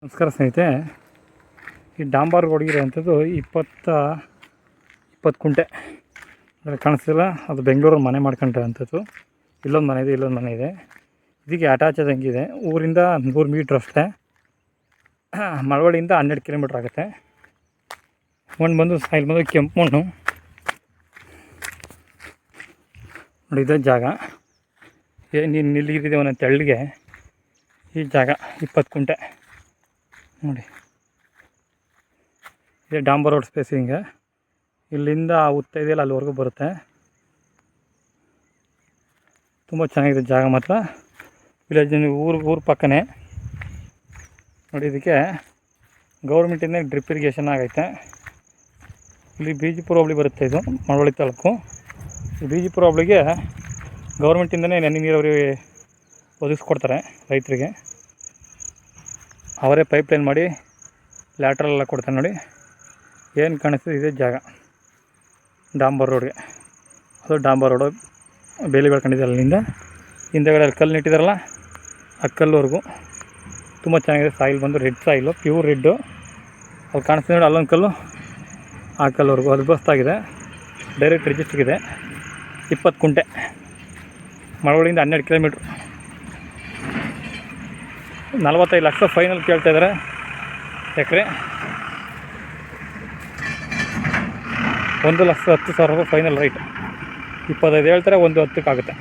ನಮಸ್ಕಾರ ಸ್ನೇಹಿತರೆ. ಈ ಡಾಂಬರ್ ರೋಡ್ಗಿರೋಂಥದ್ದು 20 ಕುಂಟೆ ಕಾಣಿಸ್ತಿಲ್ಲ. ಅದು ಬೆಂಗಳೂರು ಮನೆ ಮಾಡ್ಕೊಂಡ್ರೆ ಅಂಥದ್ದು. ಇಲ್ಲೊಂದು ಮನೆ ಇದೆ, ಇಲ್ಲೊಂದು ಮನೆ ಇದೆ. ಇದಕ್ಕೆ ಅಟ್ಯಾಚ್ ಆದಂಗಿದೆ. ಊರಿಂದ 100 ಮೀಟ್ರ್ ಅಷ್ಟೇ. ಮಳವಳ್ಳಿಯಿಂದ 12 ಕಿಲೋಮೀಟ್ರ್ ಆಗುತ್ತೆ. ಮಣ್ಣು ಬಂದು ಸಾಯಿಲ್ ಬಂದು ಕೆಂಪು ಮಣ್ಣು ನೋಡಿ. ಇದೇ ಜಾಗ ನೀನು ನಿಲ್ಲಿಗಿದೆ ಒಂದೊಂದು ತೆಳ್ಳಿಗೆ. ಈ ಜಾಗ 20 ಕುಂಟೆ ನೋಡಿ. ಇದೇ ಡಾಂಬರ್ ರೋಡ್ ಸ್ಪೇಸಿಂಗ್. ಇಲ್ಲಿಂದ ಉತ್ತ ಇದೆಯಲ್ಲ ಅಲ್ಲಿವರೆಗೂ ಬರುತ್ತೆ. ತುಂಬ ಚೆನ್ನಾಗಿದೆ ಜಾಗ ಮಾತ್ರ. ವಿಲೇಜ್ ಊರು ಪಕ್ಕನೇ ನೋಡಿ. ಇದಕ್ಕೆ ಗೌರ್ಮೆಂಟಿಂದ ಡ್ರಿಪ್ ಇರಿಗೇಷನ್ ಆಗೈತೆ. ಇಲ್ಲಿ ಬಿಜಿಪುರ ಹೋಬಳಿ ಬರುತ್ತೆ. ಇದು ಮಳವಳ್ಳಿ ತಾಲೂಕು. ಈ ಬಿಜಿಪುರ ಹೋಬಳಿಗೆ ಗೌರ್ಮೆಂಟಿಂದನೇ ನೆನೆ ನೀರಾವರಿ ಒದಗಿಸ್ಕೊಡ್ತಾರೆ ರೈತರಿಗೆ. ಅವರೇ ಪೈಪ್ಲೈನ್ ಮಾಡಿ ಲ್ಯಾಟ್ರಲ್ ಎಲ್ಲ ಕೊಡ್ತಾರೆ ನೋಡಿ. ಏನು ಕಾಣಿಸ್ತದೆ ಇದೇ ಜಾಗ ಡಾಂಬರ್ ರೋಡ್ಗೆ. ಅದು ಡಾಂಬರ್ ರೋಡು ಬೇಲಿ ಬೆಳ್ಕೊಂಡಿದ್ದಾರೆ. ಅಲ್ಲಿಂದ ಹಿಂದೆಗಡೆ ಅಲ್ಲಿ ಕಲ್ಲು ನೆಟ್ಟಿದ್ದಾರಲ್ಲ, ಆ ಕಲ್ಲುವರೆಗೂ ತುಂಬ ಚೆನ್ನಾಗಿದೆ. ಸಾಯಿಲ್ ಬಂದು ರೆಡ್ ಸಾಯಿಲು, ಪ್ಯೂರ್ ರೆಡ್ಡು. ಅಲ್ಲಿ ಕಾಣಿಸ್ತಿದೆ ನೋಡಿ, ಅಲ್ಲೊಂದು ಕಲ್ಲು, ಆ ಕಲ್ಲುವರೆಗೂ ಅದು ಬಸ್ತಾಗಿದೆ. ಡೈರೆಕ್ಟ್ ರಿಜಿಸ್ಟ್ರಿಗೆ 20 ಕುಂಟೆ. ಮಳವಳ್ಳಿಯಿಂದ 12 ಕಿಲೋಮೀಟ್ರ್. 45 ಲಕ್ಷ ಫೈನಲ್ ಕೇಳ್ತಾಯಿದ್ದಾರೆ ಎಕರೆ. 1,10,000 ರೂಪಾಯಿ ಫೈನಲ್ ರೈಟ್. 25 ಹೇಳ್ತಾರೆ, 1 10 ಆಗುತ್ತೆ.